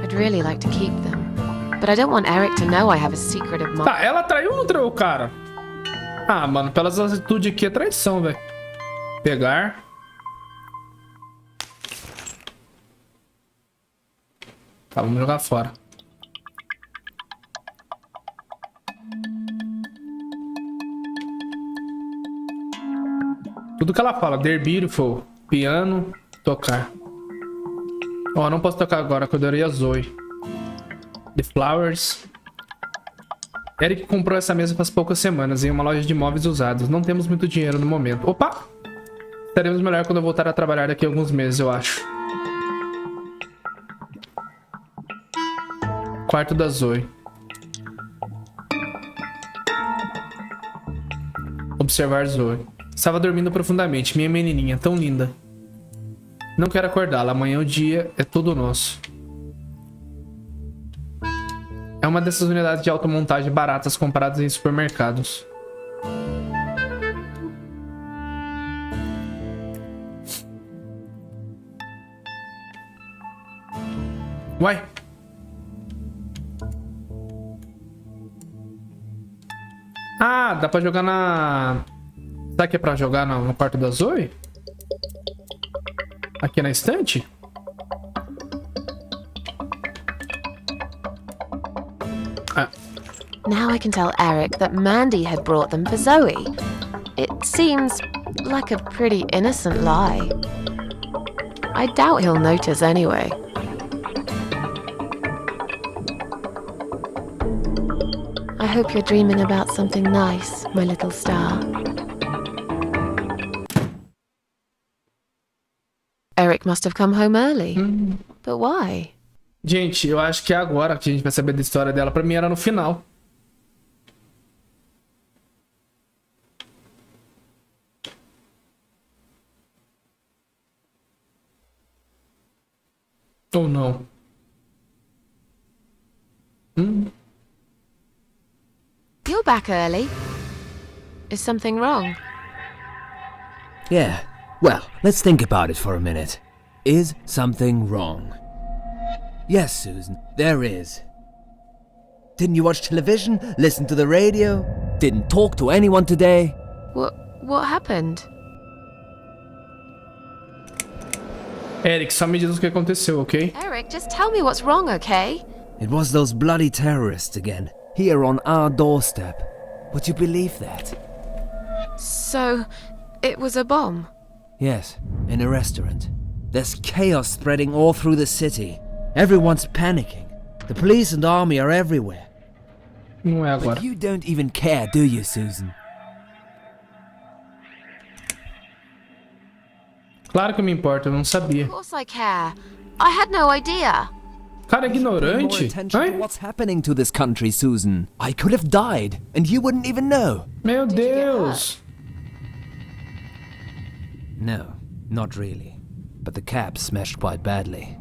S3: I'd really like to keep them. But I don't want Eric to know I have a secret of mine.
S1: Tá, ela traiu ou não traiu o cara? Ah, mano, pelas atitudes aqui é traição, velho. Pegar. Tá, vamos jogar fora. Tudo que ela fala, they're beautiful, piano, tocar. Ó, não posso tocar agora, que eu adorei a Zoe. The Flowers. Eric comprou essa mesa faz poucas semanas em uma loja de móveis usados. Não temos muito dinheiro no momento. Opa! Estaremos melhor quando eu voltar a trabalhar daqui a alguns meses, eu acho. Quarto da Zoe. Observar Zoe. Estava dormindo profundamente, minha menininha, tão linda. Não quero acordá-la, amanhã o dia é todo nosso. É uma dessas unidades de automontagem baratas compradas em supermercados. Uai! Ah, dá pra jogar na... Será que é pra jogar no quarto da Zoe? Aqui na estante? Ah.
S3: Now I can tell Eric that Mandy had brought them for Zoe. It seems like a pretty innocent lie. I doubt he'll notice anyway. I hope you're dreaming about something nice, my little star. Eric must have come home early. But why?
S1: Gente, eu acho que é agora que a gente vai saber da história dela. Pra mim era no final. Ou não?
S3: You're back early. Is something wrong?
S5: Yeah, well, let's think about it for a minute. Is something wrong? Yes, Susan, there is. Didn't you watch television? Listen to the radio? Didn't talk to anyone today?
S3: What happened?
S1: Eric, só me diz o que aconteceu, ok?
S3: Eric, just tell me what's wrong, okay?
S5: It was those bloody terrorists again, here on our doorstep. Would you believe that?
S3: So, it was a bomb?
S5: Yes, in a restaurant. There's chaos spreading all through the city. Everyone's panicking. The police and army are everywhere.
S1: Não é agora.
S5: But you don't even care, do you, Susan?
S1: Claro que me importa, eu não sabia.
S3: Of course I care. I had no idea.
S1: Cara
S5: Pay more
S1: ignorante.
S5: attention to
S1: Ai,
S5: what's happening to this country, Susan. I could have died, and you wouldn't even know.
S1: meu
S3: Did you get
S1: Deus.
S5: No, not really. But the cab smashed quite badly.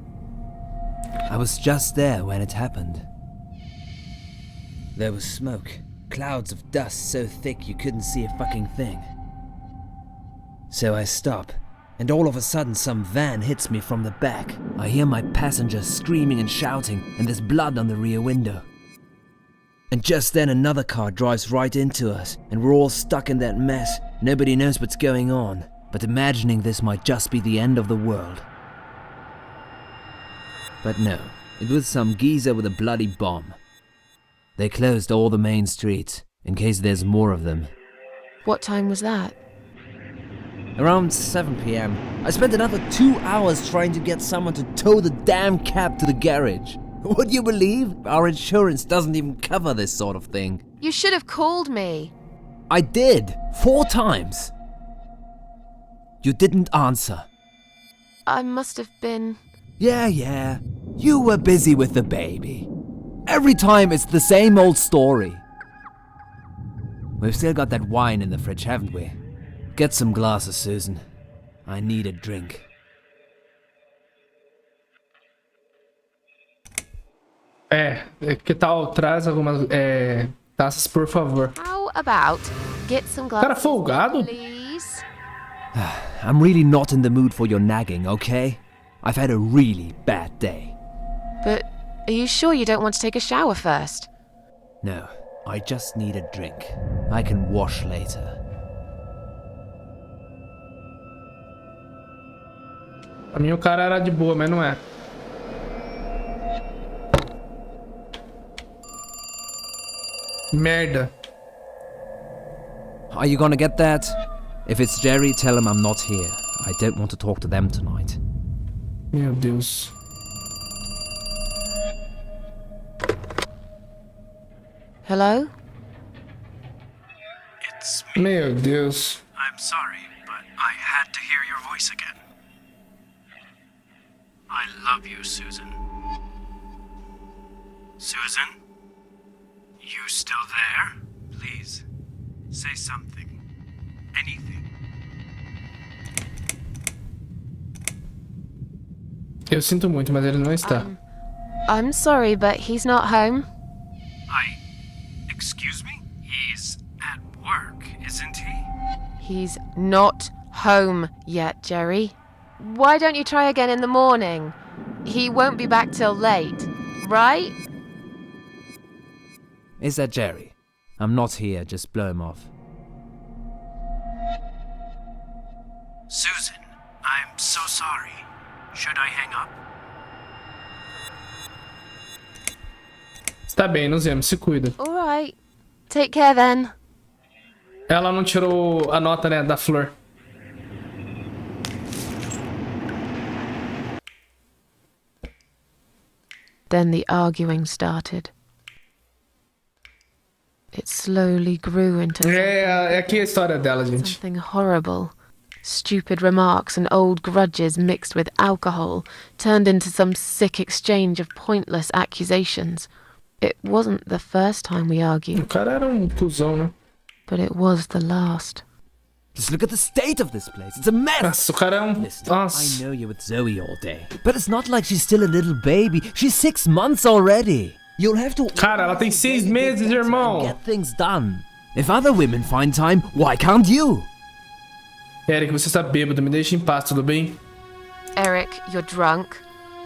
S5: I was just there when it happened. There was smoke, clouds of dust so thick you couldn't see a fucking thing. So I stop, and all of a sudden some van hits me from the back. I hear my passenger screaming and shouting, and there's blood on the rear window. And just then another car drives right into us, and we're all stuck in that mess. Nobody knows what's going on, but imagining this might just be the end of the world. But no, it was some geezer with a bloody bomb. They closed all the main streets, in case there's more of them.
S3: What time was that?
S5: Around 7 p.m., I spent another 2 hours trying to get someone to tow the damn cab to the garage. Would you believe? Our insurance doesn't even cover this sort of thing.
S3: You should have called me.
S5: I did, 4 times. You didn't answer.
S3: I must have been...
S5: Yeah. You were busy with the baby. Every time it's the same old story. We've still got that wine in the fridge, haven't we? Get some glasses, Susan. I need a drink.
S1: Que tal? Traz algumas taças, por favor.
S3: How about get some
S1: Cara
S3: glasses,
S1: folgado.
S3: please?
S5: I'm really not in the mood for your nagging, okay? I've had a really bad day.
S3: But are you sure you don't want to take a shower first?
S5: No, I just need a drink. I can wash later.
S1: Pra mim o cara era de boa, mas não é. Merda.
S5: Are you gonna get that? If it's Jerry, tell him I'm not here. I don't want to talk to them tonight.
S1: Meu Deus.
S3: Hello?
S4: It's me.
S1: Meu Deus.
S4: I'm sorry, but I had to hear your voice again. I love you, Susan. Susan? You still there? Please, say something. Anything.
S1: Eu sinto muito, mas ele não está.
S3: I'm sorry, but he's not home.
S4: Excuse me? He's at work, isn't he?
S3: He's not home yet, Jerry. Why don't you try again in the morning? He won't be back till late, right?
S5: Is that Jerry? I'm not here, just blow him off.
S4: Susan, I'm so sorry. Should I hang up?
S1: Está bem, nos vemos, se cuida.
S3: Alright. Take care then.
S1: Ela não tirou a nota, né, da flor.
S3: Then the arguing started. It slowly grew into
S1: É aqui a história dela, gente.
S3: something horrible. Stupid remarks and old grudges mixed with alcohol turned into some sick exchange of pointless accusations. It wasn't the first time we
S1: O
S3: argued,
S1: cara era cuzão, né?
S3: but it was the last.
S5: Just look at the state of this place. It's a mess.
S1: Nossa, o cara é
S5: Listen, I
S1: Nossa.
S5: know you're with Zoe all day, but it's not like she's still a little baby. She's 6 months already. You'll have to.
S1: Cara, ela tem 6 meses, irmão.
S5: Get things done. If other women find time, why can't you?
S1: Eric, você está bêbado, me deixa em paz, tudo bem?
S3: Eric, you're drunk.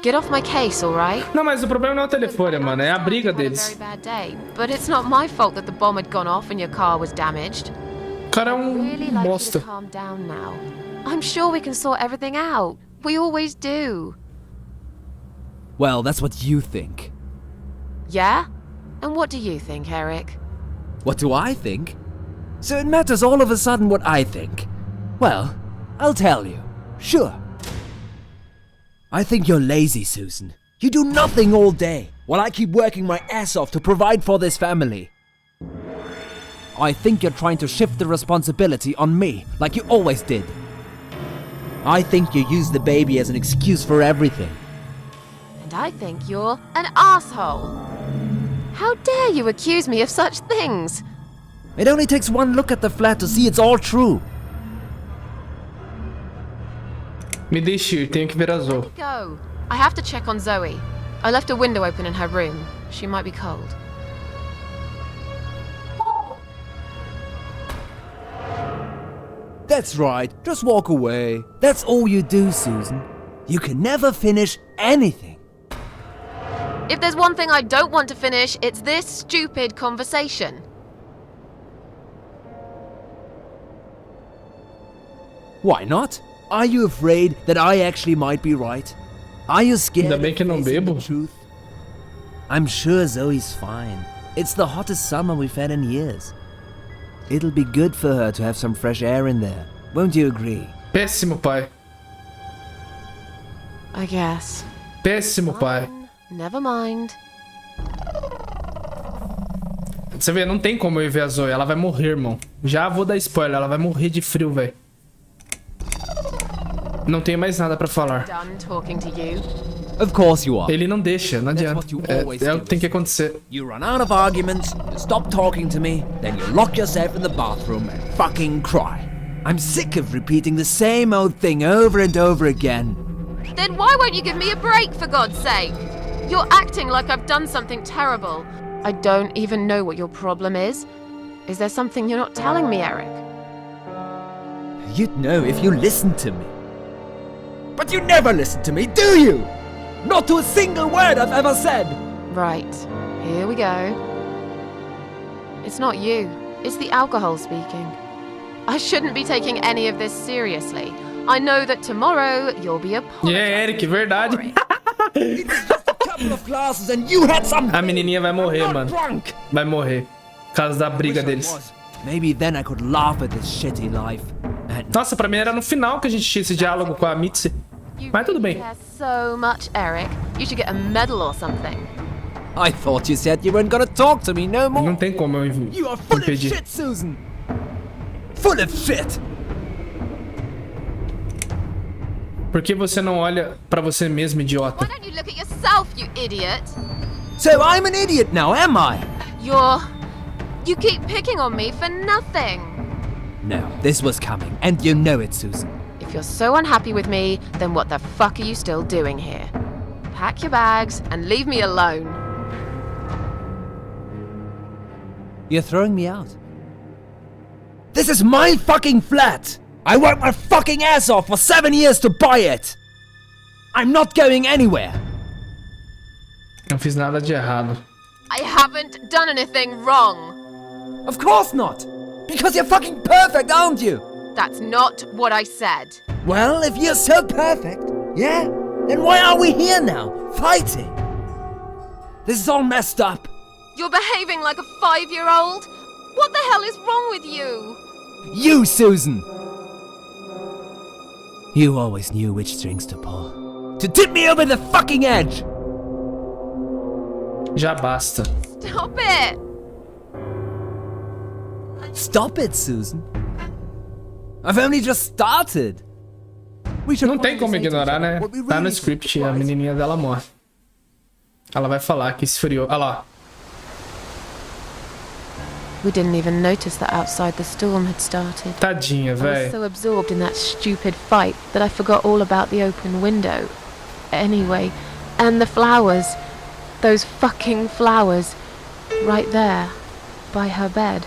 S3: Get off my case, alright?
S1: Não, mas o problema não é o telefone, mano, é a briga
S3: You had a
S1: deles.
S3: very bad day, but it's not my fault that the bomb had gone off and your car was damaged.
S1: O cara é
S3: Really like you
S1: bosta.
S3: to calm down now. I'm sure we can sort everything out. We always do.
S5: Well, that's what you think.
S3: Yeah? And what do you think, Eric?
S5: What do I think? So it matters all of a sudden what I think. Well, I'll tell you. Sure. I think you're lazy, Susan. You do nothing all day, while I keep working my ass off to provide for this family. I think you're trying to shift the responsibility on me, like you always did. I think you use the baby as an excuse for everything.
S3: And I think you're an asshole. How dare you accuse me of such things?
S5: It only takes one look at the flat to see it's all true.
S1: Me deixe ir, tenho que ver azul.
S3: Go. I have to check on Zoe. I left a window open in her room. She might be cold.
S5: That's right, just walk away. That's all you do, Susan. You can never finish anything.
S3: If there's one thing I don't want to finish, it's this stupid conversation.
S5: Why not? Are you afraid that I actually might be right? Are you scared
S1: Ainda bem que
S5: of
S1: não
S5: facing
S1: bebo.
S5: the truth? I'm sure Zoe's fine. It's the hottest summer we've had in years. It'll be good for her to have some fresh air in there. Won't you agree?
S1: Péssimo pai.
S3: I guess.
S1: Péssimo pai.
S3: Never mind.
S1: Você vê, não tem como eu ir ver a Zoe. Ela vai morrer, irmão. Já vou dar spoiler. Ela vai morrer de frio, velho. Não tenho mais nada pra falar.
S3: Done talking to you.
S5: Of course you are.
S1: Ele não deixa, não adianta.
S5: what you always
S1: É o
S5: do,
S1: que tem que acontecer.
S5: You run out of arguments, you stop talking to me, then you lock yourself in the bathroom and fucking cry. I'm sick of repeating the same old thing over and over again.
S3: Then why won't you give me a break, for God's sake? You're acting like I've done something terrible. I don't even know what your problem is. Is there something you're not telling me, Eric?
S5: You'd know if you listened to me. But you never listen to me, do you? Not to a single word I've ever said.
S3: Right, here we go. It's not you. It's the alcohol speaking. I shouldn't be taking any of this seriously. I know that tomorrow you'll be apologizing.
S1: Eric, verdade.
S5: Couple of glasses and you had some.
S1: A menininha vai morrer,
S5: I'm not
S1: mano.
S5: drunk.
S1: Vai morrer. Por causa da briga deles.
S5: Maybe then I could laugh at this shitty life.
S1: Nossa, pra mim era no final que a gente tinha esse diálogo com a Mitzi. Mas tudo bem.
S3: You care so much, Eric. You should get a medal or something.
S5: I thought you said you weren't gonna talk to me no more.
S1: Não tem como eu
S5: You are full of
S1: impedir.
S5: shit, Susan. Full of shit.
S1: Por que você não olha pra você mesmo, idiota?
S3: Why don't you look at yourself, you idiot?
S5: So I'm an idiot now, am I?
S3: You keep picking on me for nothing.
S5: No, this was coming, and you know it, Susan.
S3: If you're so unhappy with me, then what the fuck are you still doing here? Pack your bags and leave me alone.
S5: You're throwing me out. This is my fucking flat! I worked my fucking ass off for 7 years to buy it! I'm not going anywhere!
S1: Não fiz nada de errado.
S3: I haven't done anything wrong.
S5: Of course not! Because you're fucking perfect, aren't you?
S3: That's not what I said.
S5: Well, if you're so perfect, yeah? Then why are we here now, fighting? This is all messed up.
S3: You're behaving like a 5-year-old? What the hell is wrong with you?
S5: You, Susan! You always knew which strings to pull. To tip me over the fucking edge!
S1: Já basta.
S3: Stop it!
S5: Stop it, Susan. I've only just started. We should
S1: Não tem
S5: probably
S1: como
S5: say to each
S1: ignorar,
S5: other
S1: né?
S5: what we
S1: Tá no
S5: really
S1: script, a
S5: surprised.
S1: menininha dela morre. Ela vai falar que esfriou. Olha lá.
S3: We didn't even notice that outside the storm had started.
S1: Tadinha,
S3: I was
S1: véi.
S3: so absorbed in that stupid fight that I forgot all about the open window. Anyway, and the flowers. Those fucking flowers. Right there. By her bed.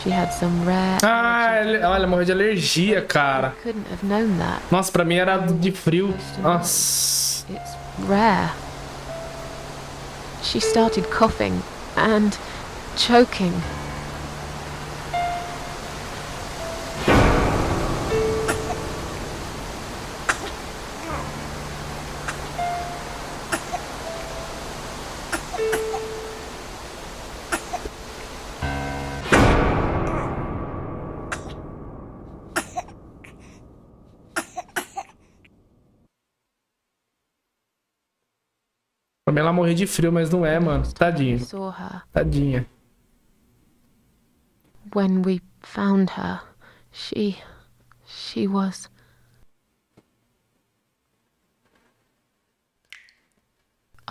S3: She had some rare...
S1: Ah, olha, morreu de alergia, cara.
S3: Couldn't have known that.
S1: Nossa, pra mim era de frio. Nossa.
S3: It's rare. She started coughing and choking.
S1: Pra mim ela morreu de frio, mas não é, mano. Tadinha.
S3: Saw her.
S1: Tadinha.
S3: When we found her, she was...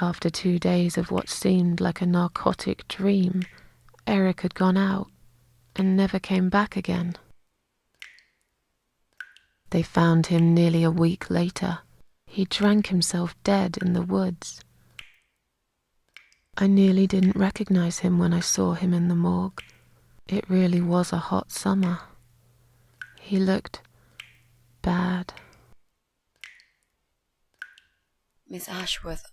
S3: After 2 days of what seemed like a narcotic dream, Eric had gone out and never came back again. They found him nearly a week later. He drank himself dead in the woods. I nearly didn't recognize him when I saw him in the morgue. It really was a hot summer. He looked bad.
S2: Miss Ashworth,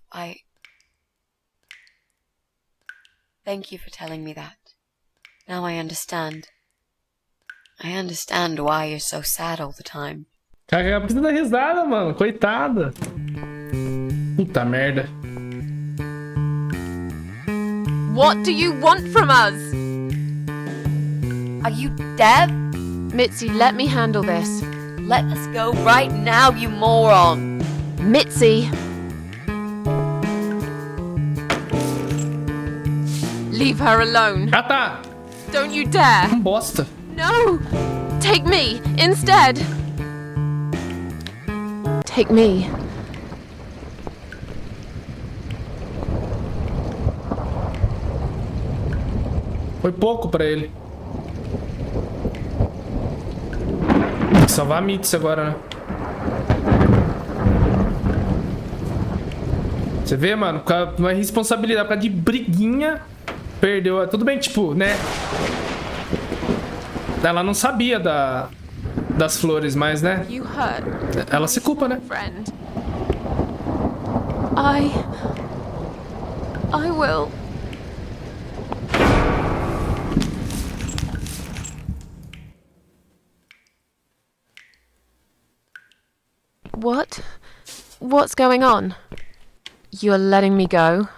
S2: Thank you for telling me that. Now I understand. I understand why you're so sad all the time.
S1: Cara, ela precisa dar risada, mano. Coitada. Puta merda.
S3: What do you want from us?
S2: Are you Deb?
S3: Mitzi, let me handle this.
S2: Let us go right now, you moron.
S3: Mitzi! Leave her alone.
S1: Ah, tá.
S3: Don't you dare.
S1: Bosta.
S3: No! Take me instead. Take me.
S1: Foi pouco pra ele. Tem que salvar a Mitzi agora, né? Você vê, mano? Com uma responsabilidade, por causa de briguinha, perdeu. Tudo bem, tipo, né? Ela não sabia das flores, mas, né? Ela se culpa, né?
S3: I will. What's going on? You're letting me go?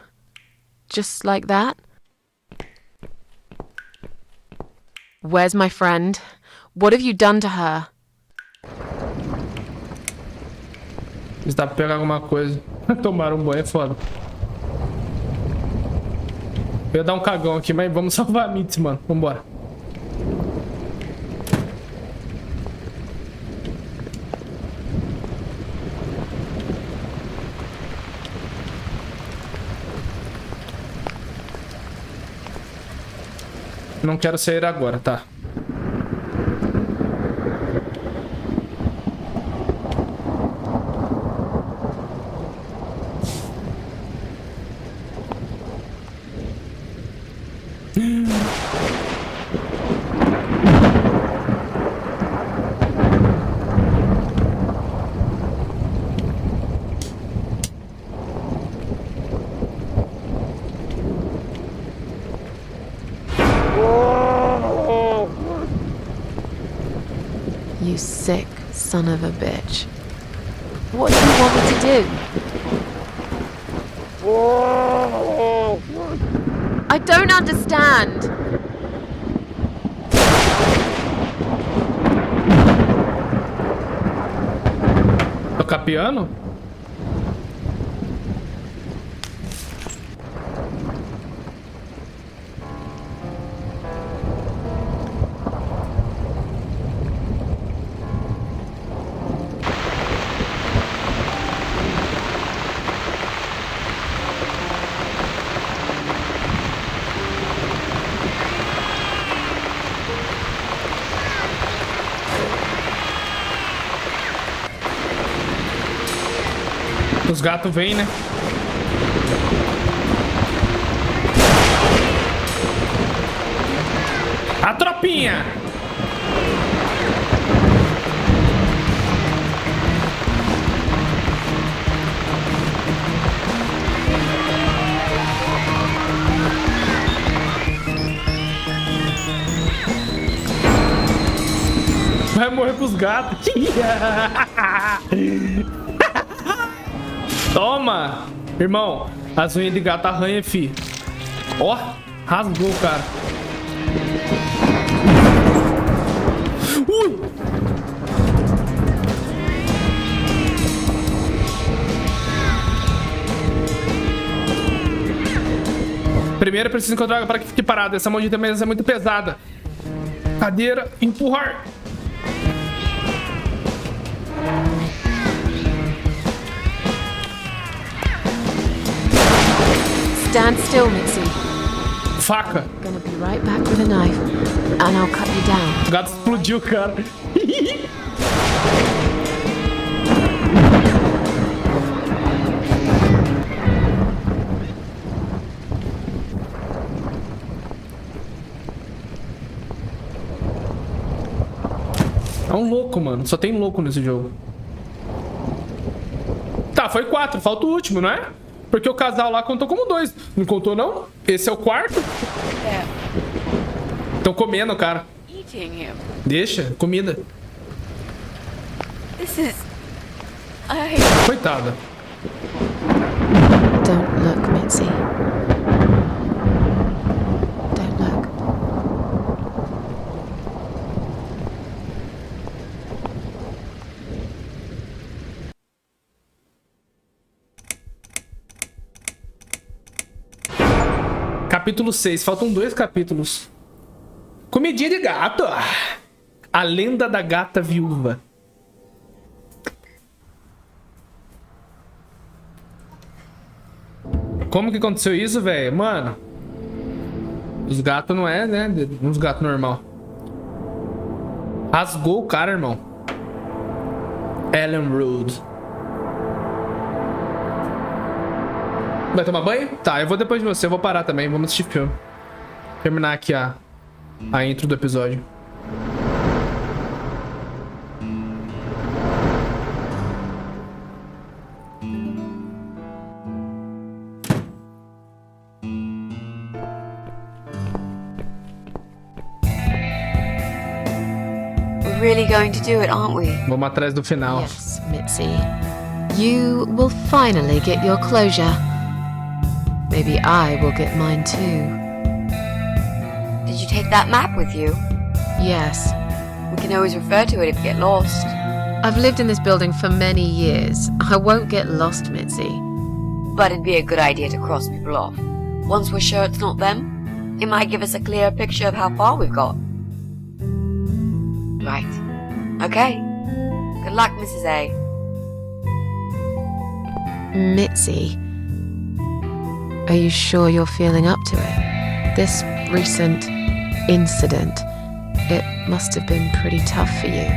S3: Just like that? Where's my friend? What have you done to her?
S1: Dá pra pegar alguma coisa. Tomar um banho é foda. Eu ia dar um cagão aqui, mas vamos salvar a Mitz, mano. Vambora. Não quero sair agora, tá?
S3: You sick son of a bitch. What do you want me to do? I don't understand.
S1: Tocar piano? Os gatos vêm, né? A tropinha! Vai morrer pros gatos. Toma! Irmão, as unhas de gato arranha, fi. Ó, rasgou, cara. Ui! Primeiro, preciso encontrar água para que fique parado. Essa mão de mesa é muito pesada. Cadeira, empurrar.
S3: Stand still, Mixie.
S1: Faca.
S3: Gonna be right back with a knife, and I'll cut you down.
S1: O gato explodiu, cara. É um louco, mano. Só tem louco nesse jogo. Tá, foi 4. Falta o último, não é? Porque o casal lá contou como 2. Não contou, não? Esse é o quarto?
S2: There,
S1: Estão comendo, cara.
S2: eating him.
S1: Deixa, comida.
S2: This is...
S1: Coitada.
S3: Don't look, Mixie. Don't look.
S1: Capítulo 6. Faltam 2 capítulos. Comidinha de gato. A lenda da gata viúva. Como que aconteceu isso, velho? Mano, os gatos não é, né? Uns gatos normal. Rasgou o cara, irmão. Ellen Road. Vai tomar banho? Tá, eu vou depois de você. Eu vou parar também. Vamos assistir filme. Terminar aqui a intro do episódio.
S2: We're really going to do it, aren't we?
S1: Vamos atrás do final.
S3: Yes, Mitzi. You will finally get your closure. Maybe I will get mine too.
S2: Did you take that map with you?
S3: Yes.
S2: We can always refer to it if you get lost.
S3: I've lived in this building for many years. I won't get lost, Mitzi.
S2: But it'd be a good idea to cross people off. Once we're sure it's not them, it might give us a clear picture of how far we've got. Right. Okay. Good luck, Mrs. A.
S3: Mitzi, are you sure you're feeling up to it? This recent incident, it must have been pretty tough for you.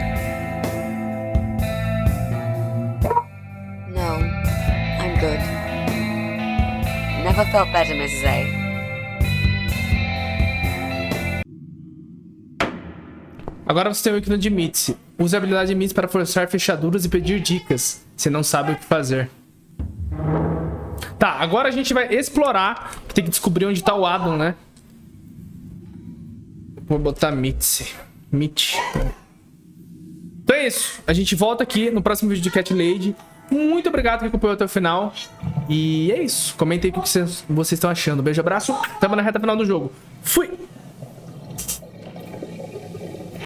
S2: No, I'm good. Never felt better, Mrs. A.
S1: Agora você tem o ícone de Mitzi. Use a habilidade de Mitzi para forçar fechaduras e pedir dicas, se não sabe o que fazer. Tá, agora a gente vai explorar. Tem que descobrir onde tá o Adam, né? Vou botar Mitzi. Mitzi. Então é isso. A gente volta aqui no próximo vídeo de Cat Lady. Muito obrigado que acompanhou até o final. E é isso. Comentem aí o que vocês estão achando. Beijo, abraço. Tamo na reta final do jogo. Fui!